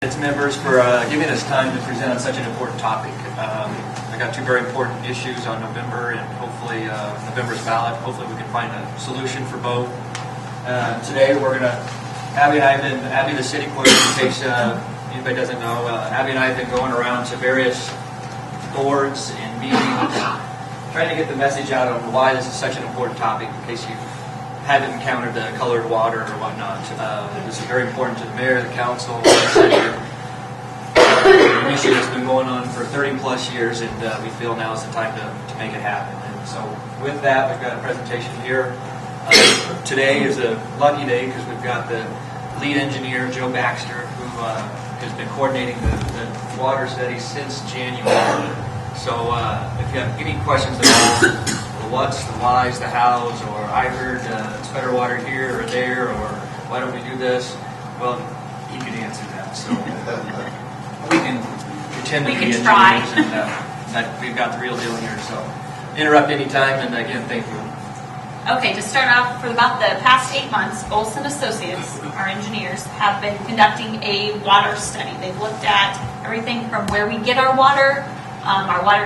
Members for giving us time to present on such an important topic. I got two very important issues on November and hopefully November's ballot. Hopefully we can find a solution for both. Today we're going to, Abby the city clerk, in case anybody doesn't know, Abby and I have been going around to various boards and meetings trying to get the message out on why this is such an important topic in case you haven't encountered the colored water or whatnot. This is very important to the mayor, the council, the senator. An issue that's been going on for 30 plus years, and we feel now is the time to make it happen. And so with that, we've got a presentation here. Today is a lucky day because we've got the lead engineer, Joe Baxter, who has been coordinating the water study since January. So if you have any questions at all, the what's, the why's, the how's, or I heard it's better water here or there, or why don't we do this? Well, he can answer that. So we can pretend to be engineers and that we've got the real deal here. So interrupt any time, and again, thank you. Okay, to start off, for about the past 8 months, Olson Associates, our engineers, have been conducting a water study. They've looked at everything from where we get our water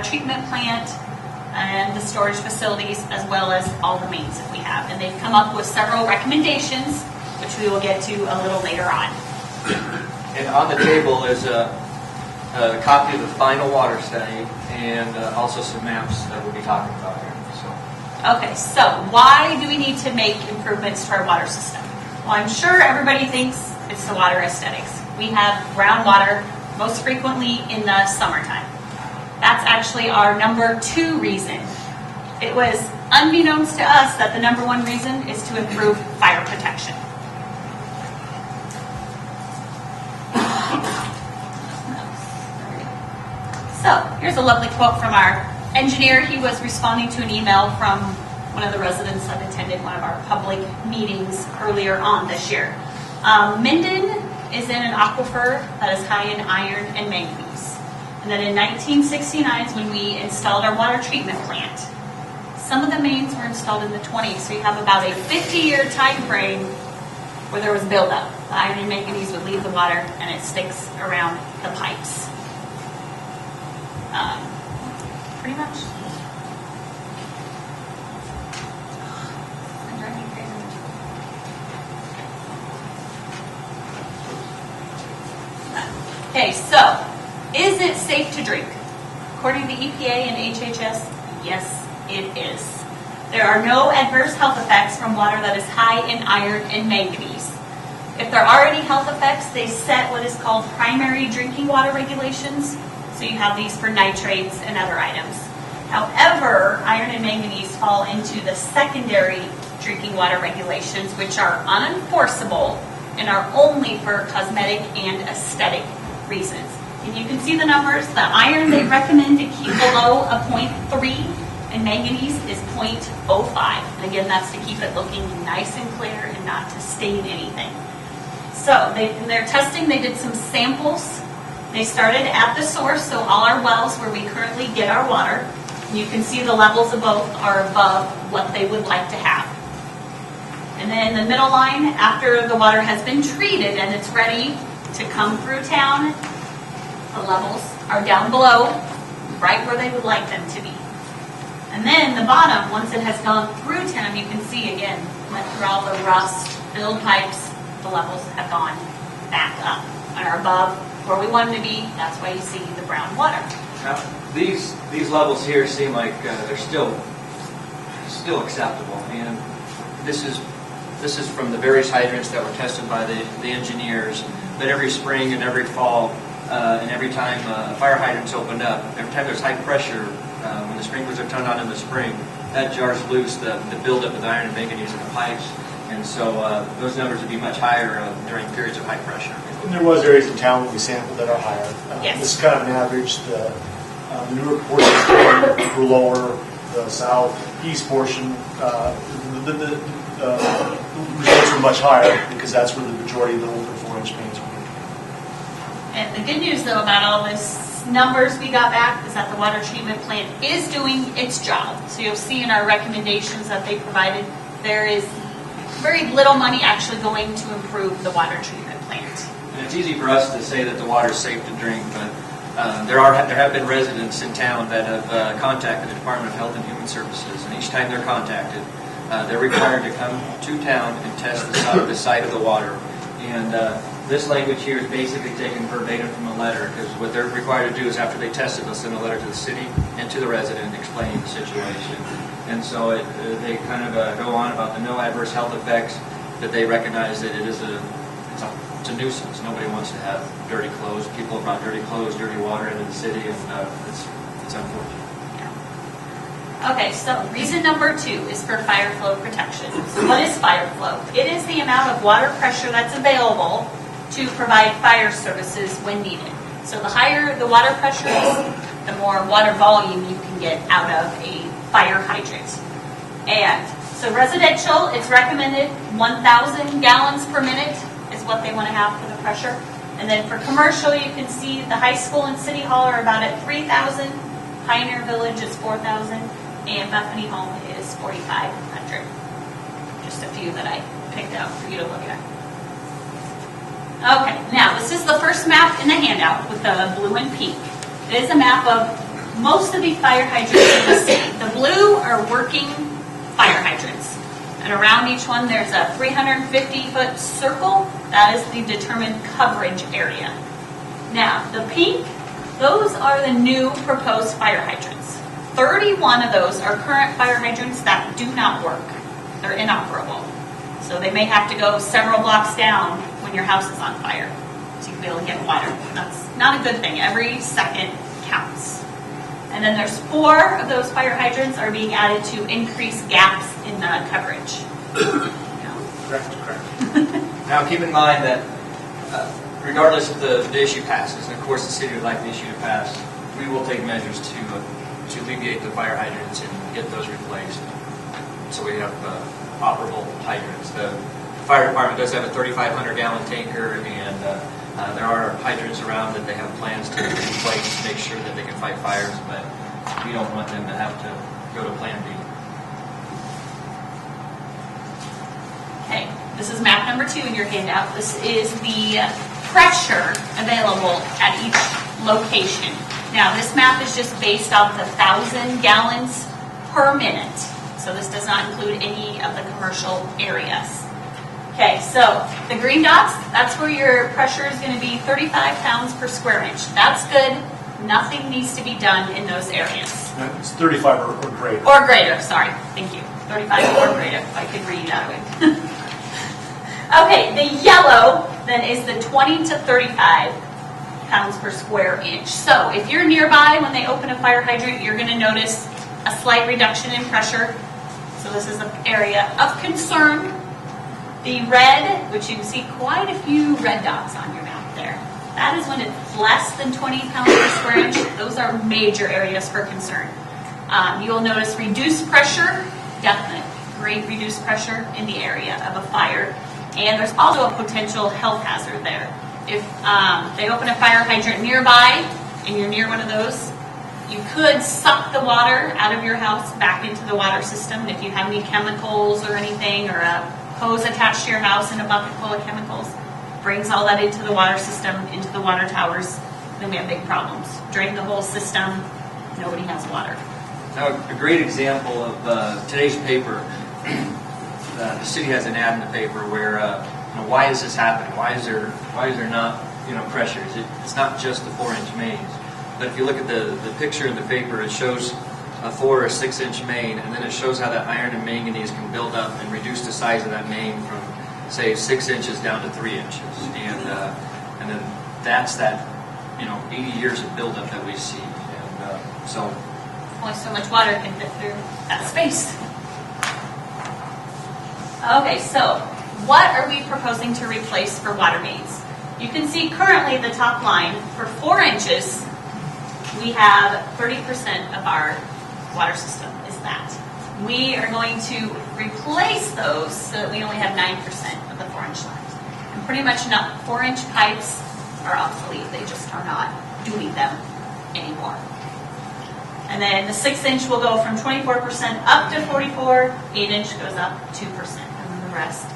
treatment plant, and the storage facilities, as well as all the mains that we have. And they've come up with several recommendations, which we will get to a little later on. And on the table is a copy of the final water study and also some maps that we'll be talking about here. Okay, so why do we need to make improvements to our water system? Well, I'm sure everybody thinks it's the water aesthetics. We have brown water most frequently in the summertime. That's actually our number 2 reason. It was unbeknownst to us that the number 1 reason is to improve fire protection. So here's a lovely quote from our engineer. He was responding to an email from one of the residents that attended one of our public meetings earlier on this year. Minden is in an aquifer that is high in iron and manganese. And then in 1969 is when we installed our water treatment plant. Some of the mains were installed in the 20s, so you have about a 50-year time frame where there was buildup. The iron and manganese would leave the water and it sticks around the pipes. Pretty much. Okay, so is it safe to drink? According to the EPA and HHS, yes, it is. There are no adverse health effects from water that is high in iron and manganese. If there are any health effects, they set what is called primary drinking water regulations. So you have these for nitrates and other items. However, iron and manganese fall into the secondary drinking water regulations, which are unenforceable and are only for cosmetic and aesthetic reasons. And you can see the numbers. The iron they recommend to keep below a 0.3, and manganese is 0.05. And again, that's to keep it looking nice and clear and not to stain anything. So in their testing, they did some samples. They started at the source, so all our wells where we currently get our water. You can see the levels of both are above what they would like to have. And then the middle line, after the water has been treated and it's ready to come through town, the levels are down below, right where they would like them to be. And then the bottom, once it has gone through town, you can see again, went through all the rust, filled pipes, the levels have gone back up and are above where we want them to be. That's why you see the brown water. Now, these levels here seem like they're still acceptable, and this is from the various hydrants that were tested by the engineers. That every spring and every fall and every time a fire hydrant's opened up, every time there's high pressure, when the sprinklers are turned on in the spring, that jars loose the buildup of iron and manganese in the pipes. And so those numbers would be much higher during periods of high pressure. And there was areas in town that we sampled that are higher. Yes. This is kind of an average. The newer portions were lower. The southeast portion, the results were much higher because that's where the majority of the older 4-inch mains were. And the good news, though, about all this numbers we got back is that the water treatment plant is doing its job. So you'll see in our recommendations that they provided, there is very little money actually going to improve the water treatment plant. And it's easy for us to say that the water is safe to drink, but there have been residents in town that have contacted the Department of Health and Human Services, and each time they're contacted, they're required to come to town and test the site of the water. And this language here is basically taken verbatim from a letter, because what they're required to do is after they test it, they'll send a letter to the city and to the resident explaining the situation. And so they kind of go on about the no adverse health effects, that they recognize that it's a nuisance. Nobody wants to have dirty clothes. People have brought dirty clothes, dirty water into the city, and it's unfortunate. Okay, so reason number 2 is for fire flow protection. So what is fire flow? It is the amount of water pressure that's available to provide fire services when needed. So the higher the water pressure is, the more water volume you can get out of a fire hydrant. And so residential, it's recommended 1,000 gallons per minute is what they want to have for the pressure. And then for commercial, you can see the high school and city hall are about at 3,000. Pioneer Village is 4,000. And Bethany Home is 4,500. Just a few that I picked out for you to look at. Okay, now this is the first map in the handout with the blue and pink. It is a map of most of the fire hydrants in the city. The blue are working fire hydrants. And around each one there's a 350-foot circle. That is the determined coverage area. Now, the pink, those are the new proposed fire hydrants. 31 of those are current fire hydrants that do not work. They're inoperable. So they may have to go several blocks down when your house is on fire to be able to get water. That's not a good thing. Every second counts. And then there's 4 of those fire hydrants are being added to increase gaps in the coverage. Correct. Now keep in mind that regardless if the issue passes, and of course the city would like the issue to pass, we will take measures to alleviate the fire hydrants and get those replaced, so we have operable hydrants. The fire department does have a 3,500 gallon tanker, and there are hydrants around that they have plans to replace to make sure that they can fight fires, but we don't want them to have to go to Plan B. Okay, this is map number 2 in your handout. This is the pressure available at each location. Now, this map is just based off the 1,000 gallons per minute. So this does not include any of the commercial areas. Okay, so the green dots, that's where your pressure is going to be 35 pounds per square inch. That's good. Nothing needs to be done in those areas. It's 35 or greater. Or greater, sorry. Thank you. 35 or greater, if I could read that way. Okay, the yellow then is the 20 to 35 pounds per square inch. So if you're nearby when they open a fire hydrant, you're going to notice a slight reduction in pressure. So this is an area of concern. The red, which you can see quite a few red dots on your map there, that is when it's less than 20 pounds per square inch. Those are major areas for concern. You will notice reduced pressure, definite, great reduced pressure in the area of a fire. And there's also a potential health hazard there. If they open a fire hydrant nearby and you're near one of those, you could suck the water out of your house back into the water system. If you have any chemicals or anything, or a hose attached to your house and a bucket full of chemicals, brings all that into the water system, into the water towers, then we have big problems. Drain the whole system, nobody has water. Now, a great example of today's paper, the city has an ad in the paper where, why is this happening? Why is there not, pressure? It's not just the 4-inch mains. But if you look at the picture in the paper, it shows a 4 or 6-inch main, and then it shows how that iron and manganese can build up and reduce the size of that main from, say, 6 inches down to 3 inches. And then that's that, 80 years of buildup that we see. And so only so much water can fit through that space. Okay, so what are we proposing to replace for water mains? You can see currently the top line, for 4 inches, we have 30% of our water system is that. We are going to replace those so that we only have 9% of the 4-inch lines. And pretty much 4-inch pipes are obsolete. They just are not doing them anymore. And then the 6-inch will go from 24% up to 44, 8-inch goes up 2%, and then the rest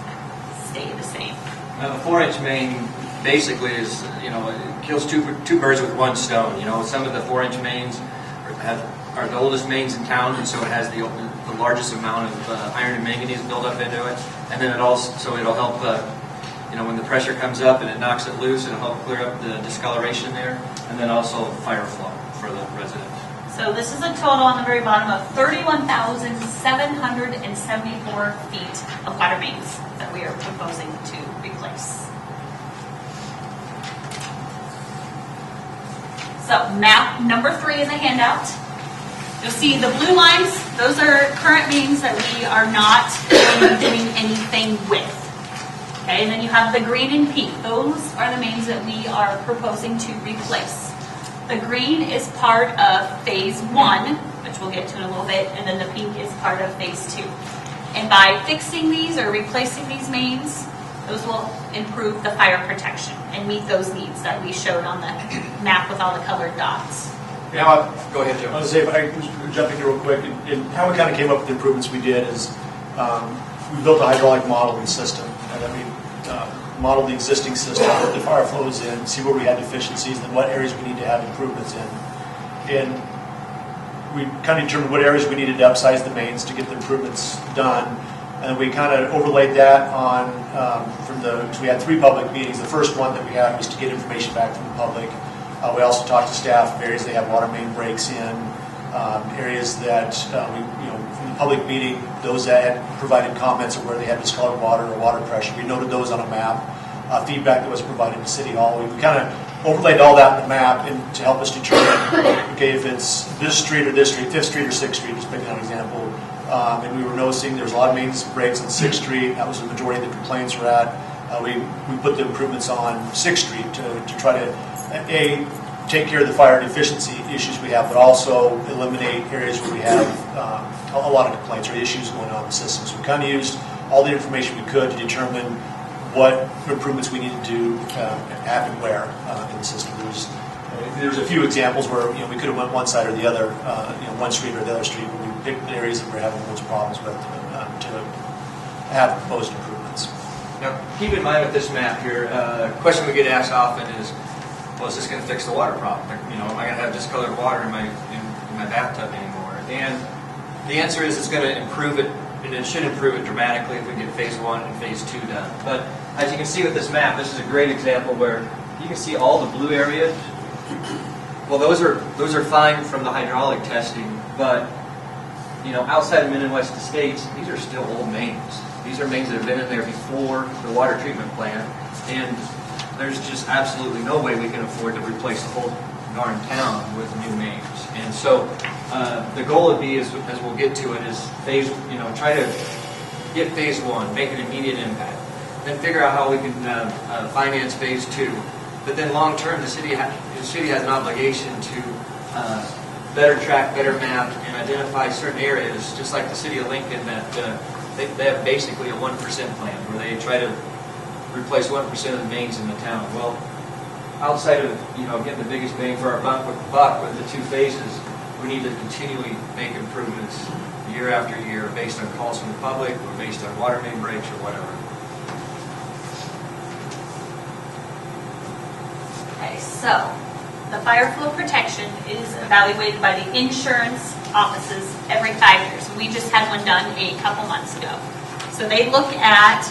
stay the same. now the 4-inch main, basically is, it kills two birds with one stone. Some of the 4-inch mains are the oldest mains in town, and so it has the largest amount of iron and manganese built up into it. And then it'll help, when the pressure comes up and it knocks it loose, it'll help clear up the discoloration there, and then also fire flow for the resident. So this is a total on the very bottom of 31,774 feet of water mains that we are proposing to replace. So map number 3 in the handout. You'll see the blue lines, those are current mains that we are not doing anything with. Okay, and then you have the green and pink. Those are the mains that we are proposing to replace. The green is part of phase 1, which we'll get to in a little bit, and then the pink is part of phase 2. And by fixing these or replacing these mains, those will improve the fire protection and meet those needs that we showed on the map with all the colored dots. Yeah, Go ahead, Joe. I was going to say, if I was jumping here real quick, and how we kind of came up with the improvements we did is we built a hydraulic modeling system, and then we modeled the existing system, put the fire flows in, see where we had deficiencies, and what areas we need to have improvements in. And we kind of determined what areas we needed to upsize the mains to get the improvements done. And we kind of overlaid that on, so we had 3 public meetings. The first one that we had was to get information back from the public. We also talked to staff of areas they have water main breaks in, areas that from the public meeting, those that had provided comments of where they had discolored water or water pressure, we noted those on a map. Feedback that was provided to City Hall, we kind of overlaid all that in the map and to help us determine, okay, if it's this street or this street, 5th Street or 6th Street, just picking out an example. And we were noticing there was a lot of main breaks on 6th Street. That was the majority of the complaints were at. We put the improvements on 6th Street to try to take care of the fire deficiency issues we have, but also eliminate areas where we have a lot of complaints or issues going on in the system. So we kind of used all the information we could to determine what improvements we needed to happen where in the system. There's a few examples where we could have went one side or the other, one street or the other street, but we picked the areas that we're having the most problems with to have proposed improvements. Now, keep in mind with this map here, a question we get asked often is, well, is this going to fix the water problem? Am I going to have discolored water in my bathtub anymore? And the answer is it's going to improve it, and it should improve it dramatically if we get phase 1 and phase 2 done. But as you can see with this map, this is a great example where you can see all the blue areas. Well, those are fine from the hydraulic testing, but outside of Minden West Estates, these are still old mains. These are mains that have been in there before the water treatment plant, and there's just absolutely no way we can afford to replace the whole darn town with new mains. And so the goal would be, as we'll get to it, is try to get phase 1, make an immediate impact, then figure out how we can finance phase 2. But then long term, the city has an obligation to better track, better map, and identify certain areas, just like the city of Lincoln, that they have basically a 1% plan where they try to replace 1% of the mains in the town. Well, outside of getting the biggest bang for our buck with the 2 phases, we need to continually make improvements year after year based on calls from the public or based on water main breaks or whatever. Okay, so the fire flow protection is evaluated by the insurance offices every 5 years. We just had one done a couple months ago. So they look at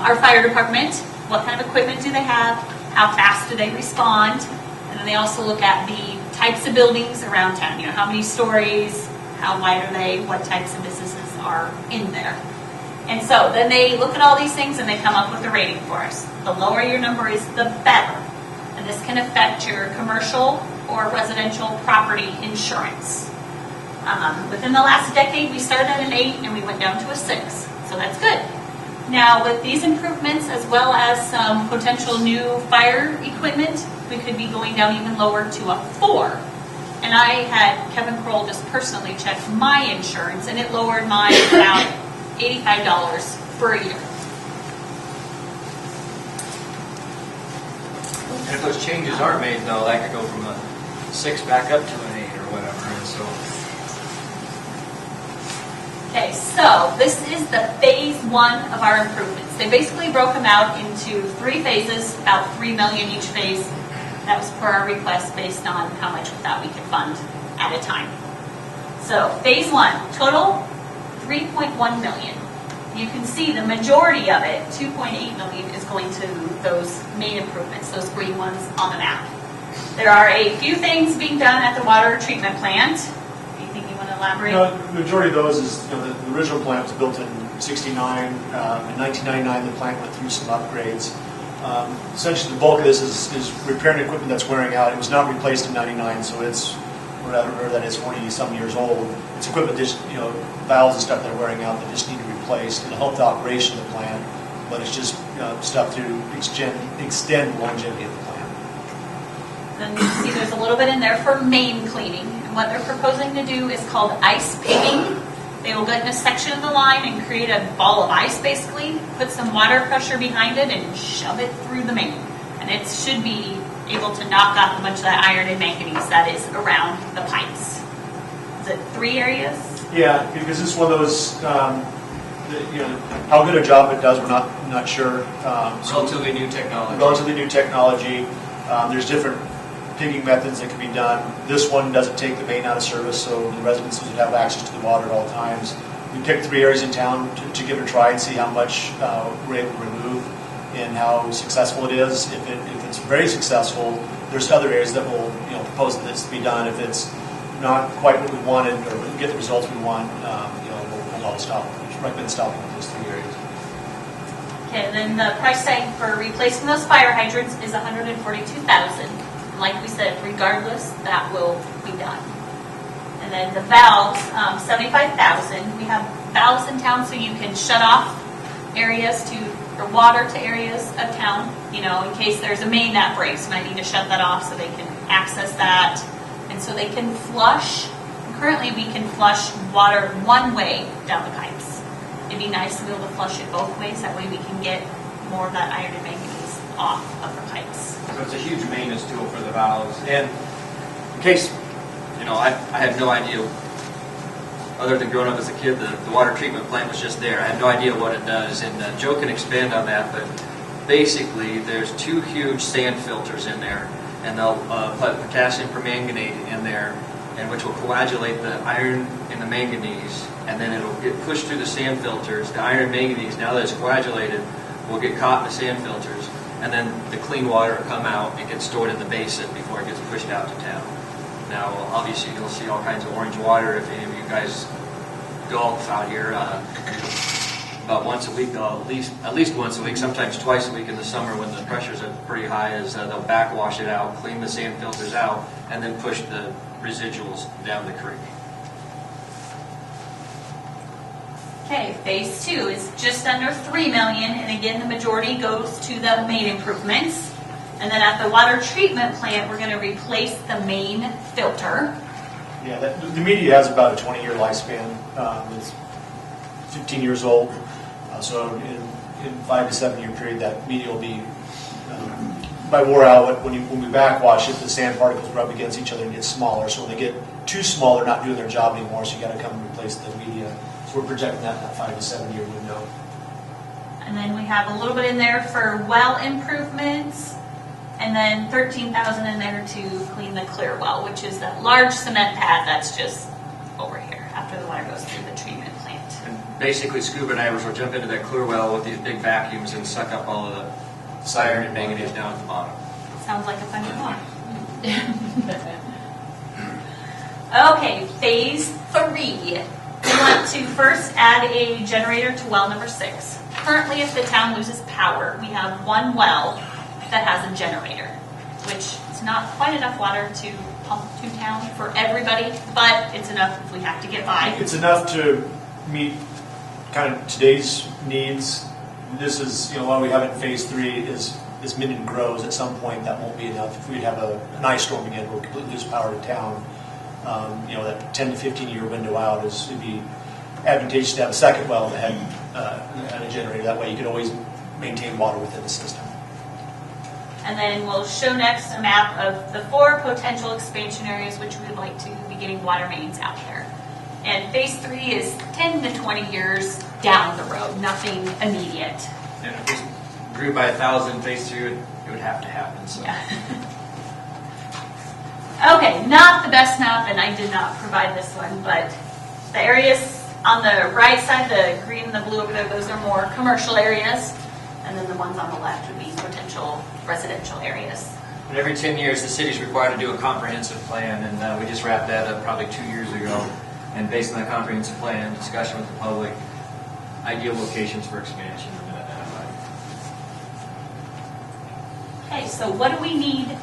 our fire department, what kind of equipment do they have, how fast do they respond, and then they also look at the types of buildings around town. How many stories, how wide are they, what types of businesses are in there. And so then they look at all these things and they come up with a rating for us. The lower your number is, the better. And this can affect your commercial or residential property insurance. Within the last decade, we started at an 8 and we went down to a 6. So that's good. Now, with these improvements, as well as some potential new fire equipment, we could be going down even lower to a 4. And I had Kevin Kroll just personally check my insurance, and it lowered mine about $85 for a year. And if those changes aren't made, though, that could go from a 6 back up to an 8 or whatever. And so, Okay, so this is the phase 1 of our improvements. They basically broke them out into 3 phases, about $3 million each phase. That was per our request based on how much we thought we could fund at a time. So phase 1, total $3.1 million. You can see the majority of it, $2.8 million, is going to those main improvements, those green ones on the map. There are a few things being done at the water treatment plant. Anything you want to elaborate? The majority of those is, the original plant was built in '69. In 1999, the plant went through some upgrades. Essentially, the bulk of this is repairing equipment that's wearing out. It was not replaced in '99, so it's whatever that is, 40-some years old. It's equipment just, valves and stuff that are wearing out that just need to be replaced. It'll help the operation of the plant, but it's just stuff to extend the longevity of the plant. Then you see there's a little bit in there for main cleaning. And what they're proposing to do is called ice pigging. They will get in a section of the line and create a ball of ice, basically, put some water pressure behind it, and shove it through the main. And it should be able to knock off a bunch of that iron and manganese that is around the pipes. Is it 3 areas? Yeah, because it's one of those, how good a job it does, we're not sure. Relatively new technology. Relatively new technology. There's different pigging methods that can be done. This one doesn't take the main out of service, so the residents would have access to the water at all times. We picked 3 areas in town to give it a try and see how much we're able to remove and how successful it is. If it's very successful, there's other areas that will propose that this to be done. If it's not quite what we wanted or we get the results we want, we'll stop. Recommend stopping with those 3 areas. Okay, and then the price tag for replacing those fire hydrants is $142,000. Like we said, regardless, that will be done. And then the valves, $75,000. We have valves in town so you can shut off areas or water to areas of town. In case there's a main that breaks, you might need to shut that off so they can access that, and so they can flush. Currently, we can flush water one way down the pipes. It'd be nice to be able to flush it both ways. That way we can get more of that iron and manganese off of the pipes. So it's a huge maintenance tool for the valves. And in case, I had no idea, other than growing up as a kid, the water treatment plant was just there. I had no idea what it does. And Joe can expand on that, but basically there's 2 huge sand filters in there, and they'll put potassium permanganate in there, and which will coagulate the iron and the manganese, and then it'll get pushed through the sand filters. The iron and manganese, now that it's coagulated, will get caught in the sand filters, and then the clean water will come out and get stored in the basin before it gets pushed out to town. Now, obviously, you'll see all kinds of orange water if any of you guys golf out here. About once a week, at least once a week, sometimes twice a week in the summer when the pressures are pretty high, they'll backwash it out, clean the sand filters out, and then push the residuals down the creek. Okay, phase 2 is just under $3 million, and again, the majority goes to the main improvements. And then at the water treatment plant, we're going to replace the main filter. Yeah, the media has about a 20-year lifespan. It's 15 years old, so in 5 to 7 year period, that media will be by wore out. When we backwash it, the sand particles rub against each other and get smaller. So when they get too small, they're not doing their job anymore. So you got to come and replace the media. So we're projecting that in that 5 to 7 year window. And then we have a little bit in there for well improvements, and then $13,000 in there to clean the clear well, which is that large cement pad that's just over here after the water goes through the treatment plant. And basically, scuba divers will jump into that clear well with these big vacuums and suck up all of the iron and manganese down at the bottom. Sounds like a fun one. Okay, phase 3. We want to first add a generator to well number 6. Currently, if the town loses power, we have one well that has a generator, which is not quite enough water to pump to town for everybody, but it's enough if we have to get by. It's enough to meet kind of today's needs. This is, while we have it in phase 3, is as Minden grows, at some point that won't be enough. If we have an ice storm again, we'll completely lose power to town. That 10 to 15 year window out it'd be advantageous to have a second well that had a generator. That way you can always maintain water within the system. And then we'll show next a map of the 4 potential expansion areas which we would like to be getting water mains out there. And phase 3 is 10 to 20 years down the road, nothing immediate. And if we grew by 1,000 phase 2, it would have to happen. So. Yeah. Okay, not the best map, and I did not provide this one, but the areas on the right side, the green and the blue over there, those are more commercial areas, and then the ones on the left would be potential residential areas. And every 10 years, the city's required to do a comprehensive plan, and we just wrapped that up probably 2 years ago. And based on the comprehensive plan, discussion with the public, ideal locations for expansion have been identified. Okay, so what do we need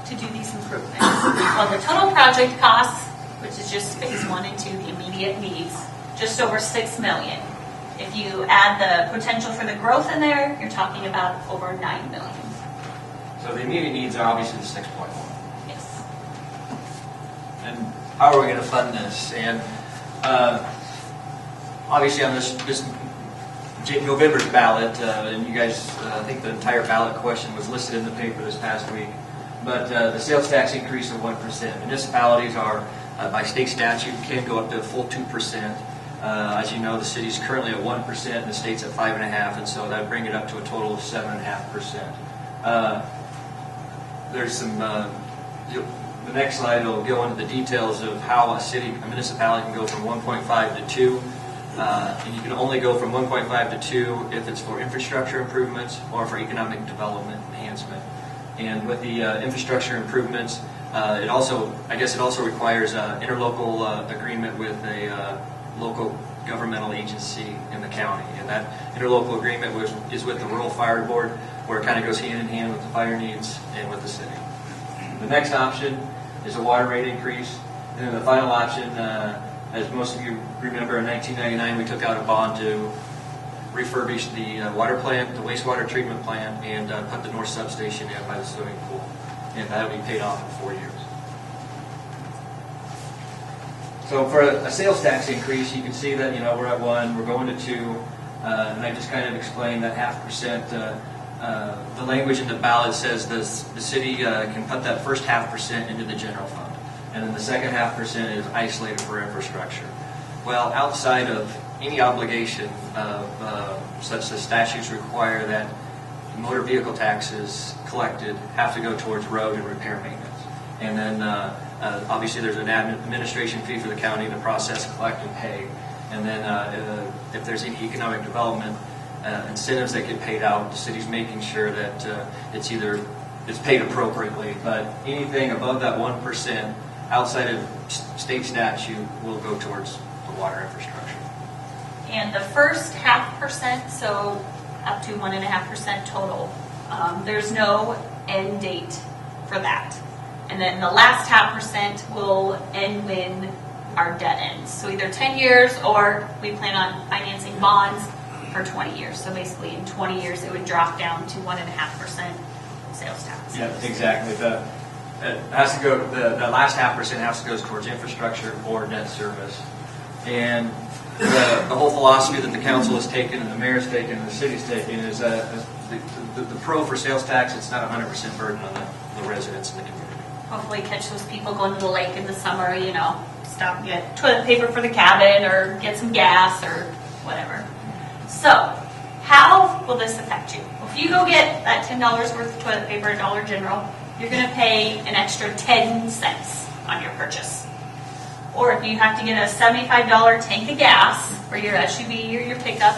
to do these improvements? Well, the total project cost, which is just phase 1 and 2, the immediate needs, just over $6 million. If you add the potential for the growth in there, you're talking about over $9 million. So the immediate needs are obviously the 6.1. Yes. And how are we going to fund this? And obviously on this November's ballot, and you guys, I think the entire ballot question was listed in the paper this past week, but the sales tax increase of 1%. Municipalities are, by state statute, can go up to a full 2%. As you know, the city's currently at 1%, and the state's at 5.5%, and so that would bring it up to a total of 7.5%. There's some, the next slide will go into the details of how a municipality can go from 1.5 to 2. And you can only go from 1.5 to 2 if it's for infrastructure improvements or for economic development enhancement. And with the infrastructure improvements, it also requires an interlocal agreement with a local governmental agency in the county. And that interlocal agreement is with the Rural Fire Board, where it kind of goes hand in hand with the fire needs and with the city. The next option is a water rate increase. And then the final option, as most of you remember, in 1999 we took out a bond to refurbish the water plant, the wastewater treatment plant, and put the north substation in by the swimming pool. And that will be paid off in 4 years. So for a sales tax increase, you can see that we're at 1, we're going to 2, and I just kind of explained that 0.5%. The language in the ballot says the city can put that first 0.5% into the general fund, and then the second 0.5% is isolated for infrastructure. Well, outside of any obligation of such as statutes require that motor vehicle taxes collected have to go towards road and repair maintenance, and then obviously there's an administration fee for the county to process, collect, and pay, and then if there's any economic development incentives that get paid out, the city's making sure that it's paid appropriately, but anything above that 1% outside of state statute will go towards the water infrastructure. And the first 0.5%, so up to 1.5% total, there's no end date for that. And then the last 0.5% will end when our debt ends. So either 10 years or we plan on financing bonds for 20 years. So basically in 20 years it would drop down to 1.5% sales tax. Yeah, exactly. The last 0.5% has to go towards infrastructure or debt service. And the whole philosophy that the council has taken and the mayor's taken and the city's taken is the pro for sales tax, it's not 100% burden on the residents in the community. Hopefully catch those people going to the lake in the summer, stop and get toilet paper for the cabin or get some gas or whatever. So, how will this affect you? Well, if you go get that $10 worth of toilet paper at Dollar General, you're going to pay an extra 10 cents on your purchase. Or if you have to get a $75 tank of gas for your SUV or your pickup,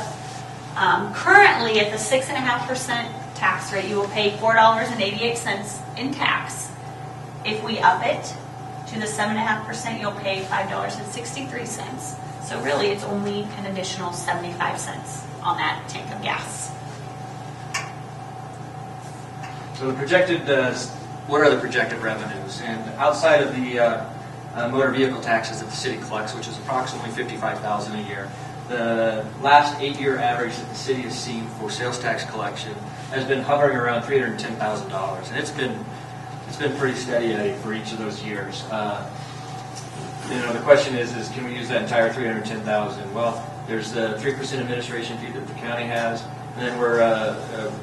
currently at the 6.5% tax rate, you will pay $4.88 in tax. If we up it to the 7.5%, you'll pay $5.63. So really, it's only an additional 75 cents on that tank of gas. So the projected, what are the projected revenues? And outside of the motor vehicle taxes that the city collects, which is approximately $55,000 a year, the last 8-year average that the city has seen for sales tax collection has been hovering around $310,000, and it's been pretty steady for each of those years. The question is can we use that entire $310,000? Well, there's the 3% administration fee that the county has, and then we're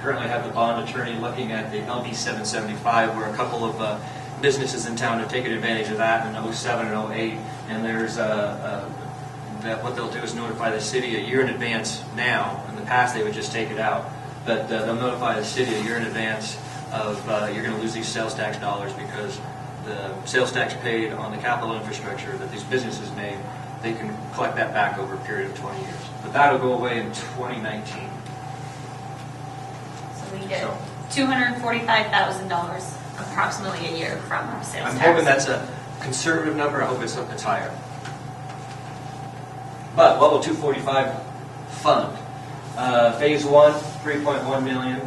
currently have the bond attorney looking at the LD 775, where a couple of businesses in town have taken advantage of that in 07 and 08, and there's that what they'll do is notify the city a year in advance now. In the past, they would just take it out. But they'll notify the city a year in advance of you're going to lose these sales tax dollars because the sales tax paid on the capital infrastructure that these businesses made, they can collect that back over a period of 20 years. But that'll go away in 2019. So we get $245,000 approximately a year from sales tax. I'm hoping that's a conservative number. I hope it's higher. But what will 245 fund? Phase 1, $3.1 million.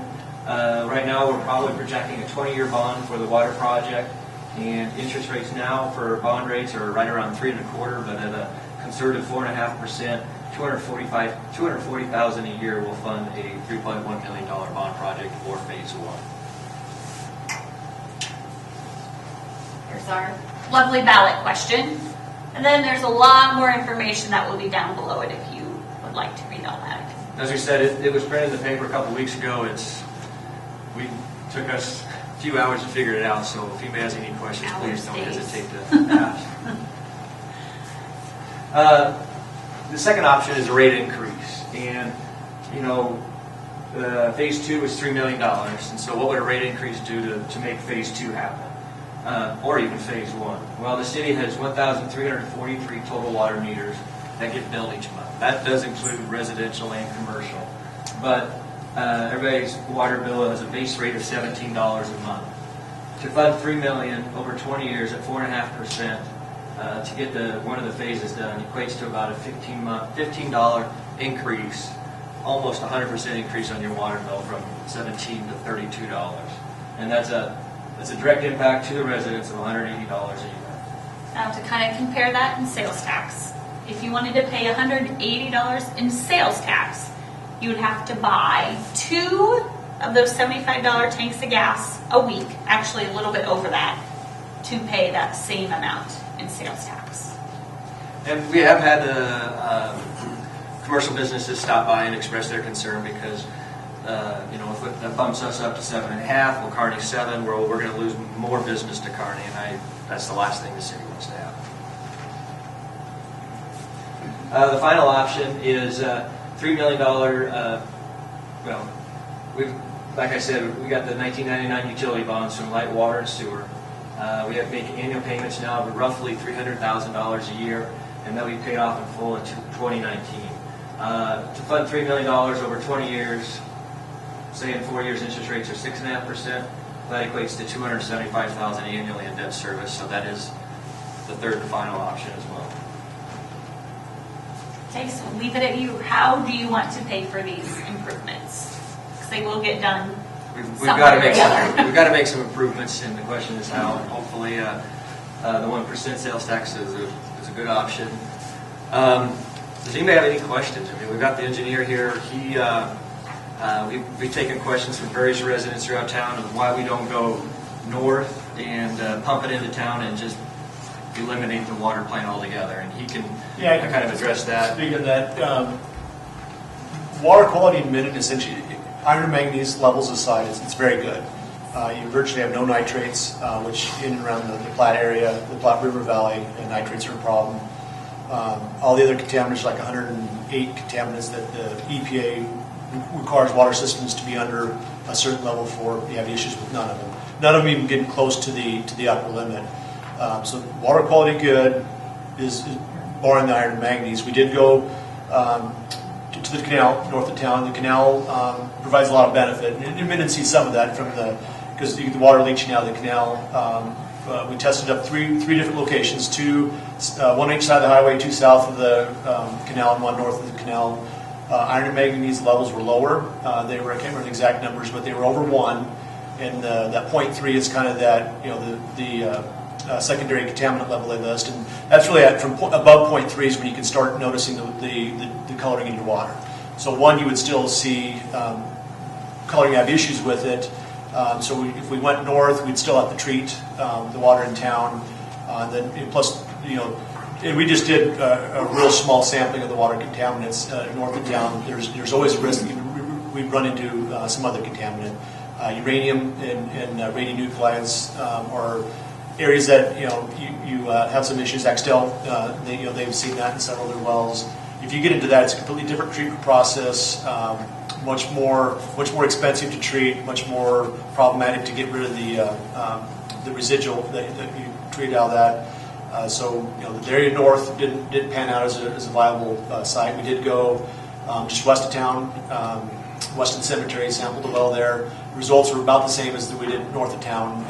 Right now, we're probably projecting a 20-year bond for the water project, and interest rates now for bond rates are right around 3.25%, but at a conservative 4.5%. $240,000 a year will fund a $3.1 million bond project for phase 1. Here's our lovely ballot question. And then there's a lot more information that will be down below it if you would like to read all that. As we said, it was printed in the paper a couple weeks ago. We took us a few hours to figure it out, so if anybody has any questions, please don't hesitate to ask. The second option is a rate increase. And, phase 2 is $3 million. And so what would a rate increase do to make phase 2 happen? Or even phase 1? Well, the city has 1,343 total water meters that get billed each month. That does include residential and commercial. But everybody's water bill has a base rate of $17 a month. To fund $3 million over 20 years at 4.5%, to get one of the phases done equates to about a $15 increase, almost 100% increase on your water bill from $17 to $32. And that's a direct impact to the residents of $180 a year. Now to kind of compare that in sales tax. If you wanted to pay $180 in sales tax, you would have to buy 2 of those $75 tanks of gas a week, actually a little bit over that, to pay that same amount in sales tax. And we have had commercial businesses stop by and express their concern because, if that bumps us up to 7.5, well, Kearney's 7, we're going to lose more business to Kearney, and that's the last thing the city wants to have. The final option is $3 million. Like I said, we got the 1999 utility bonds from Light Water and Sewer. We have to make annual payments now of roughly $300,000 a year, and they'll be paid off in full in 2019. To fund $3 million over 20 years, say in 4 years interest rates are 6.5%, that equates to $275,000 annually in debt service, so that is the third and final option as well. Okay, so leave it at you. How do you want to pay for these improvements? Because they will get done. We've got to make some improvements, and the question is how. And hopefully, the 1% sales tax is a good option. Does anybody have any questions? I mean, we've got the engineer here. We've taken questions from various residents throughout town of why we don't go north and pump it into town and just eliminate the water plant altogether. And he can kind of address that. Speaking of that, water quality in Minden, essentially, iron and manganese levels aside, it's very good. You virtually have no nitrates, which in and around the Platte area, the Platte River Valley, and nitrates are a problem. All the other contaminants, like 108 contaminants that the EPA requires water systems to be under a certain level for. You have issues with none of them. None of them even getting close to the upper limit. So water quality good is barring the iron and manganese. We did go to the canal north of town. The canal provides a lot of benefit, and Minden sees some of that because the water leaching out of the canal. We tested up three different locations: one on each side of the highway, 2 south of the canal, and 1 north of the canal. Iron and manganese levels were lower. I can't remember the exact numbers, but they were over 1, and that 0.3 is kind of that the secondary contaminant level they list, and that's really from above 0.3 is when you can start noticing the coloring in your water. So 1, you would still see coloring have issues with it. So if we went north, we'd still have to treat the water in town. And we just did a real small sampling of the water contaminants north of town. There's always a risk we'd run into some other contaminant. Uranium and radionuclides are areas that, you have some issues, Axtel, they've seen that in several of their wells. If you get into that, it's a completely different treatment process, much more expensive to treat, much more problematic to get rid of the residual that you treat out of that. So the area north didn't pan out as a viable site. We did go just west of town, Weston Cemetery, sampled the well there. The results were about the same as we did north of town.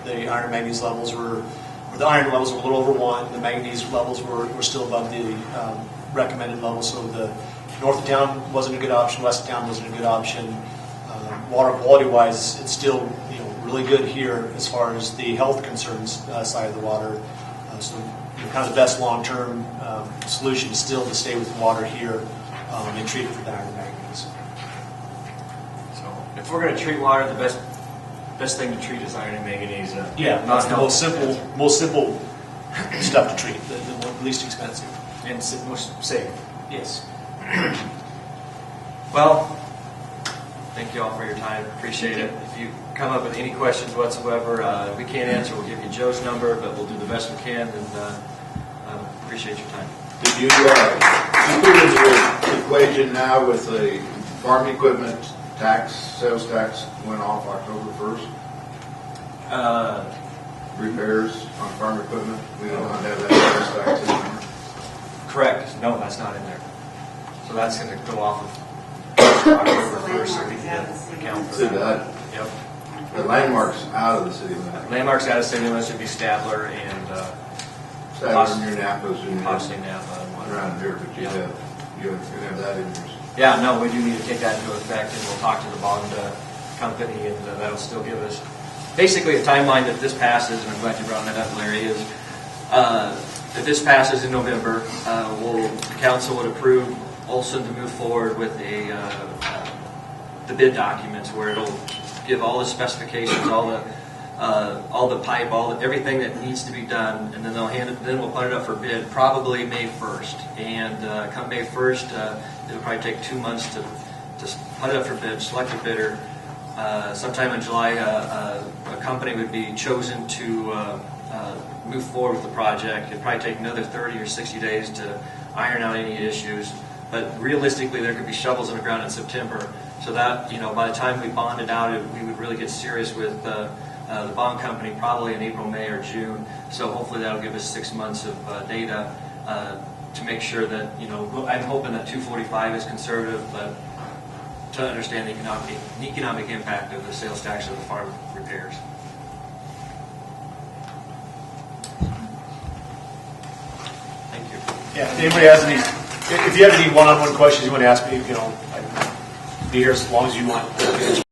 The iron and manganese levels the iron levels were a little over 1. The manganese levels were still above the recommended level. So the north of town wasn't a good option. West of town wasn't a good option. Water quality wise, it's still really good here as far as the health concerns side of the water. So kind of the best long-term solution is still to stay with water here and treat it for the iron and manganese. So if we're going to treat water, the best thing to treat is iron and manganese. That's the most simple stuff to treat, the least expensive. And most safe. Yes. Well, thank you all for your time. Appreciate it. If you come up with any questions whatsoever, we can't answer. We'll give you Joe's number, but we'll do the best we can, and appreciate your time. Did you put into the equation now with the farm equipment tax, sales tax went off October 1st? Repairs on farm equipment, we don't have that sales tax anymore. Correct. No, that's not in there. So that's going to go off of October 1st, so we can account for See that. that? Yep. The landmarks out of the city limits. Landmarks out of city limits would be Stadler and Saturn, your Napas, and possibly Napa and whatnot. around here, but you have that in yours. Yeah, no, we do need to take that into effect, and we'll talk to the bond company, and that'll still give us basically a timeline that this passes, and I'm glad you brought that up, Larry, is if this passes in November, the council would approve Olson to move forward with the bid documents where it'll give all the specifications, all the pipe, everything that needs to be done, and then then we'll put it up for bid probably May 1st. And come May 1st, it'll probably take 2 months to put it up for bid, select a bidder. Sometime in July, a company would be chosen to move forward with the project. It'd probably take another 30 or 60 days to iron out any issues. But realistically, there could be shovels in the ground in September. So that, by the time we bonded out, we would really get serious with the bond company probably in April, May, or June. So hopefully that'll give us 6 months of data to make sure that, I'm hoping that 245 is conservative, but to understand the economic impact of the sales tax of the farm repairs. Thank you. Yeah, if anybody has if you have any one-on-one questions you want to ask me, I'd be here as long as you want.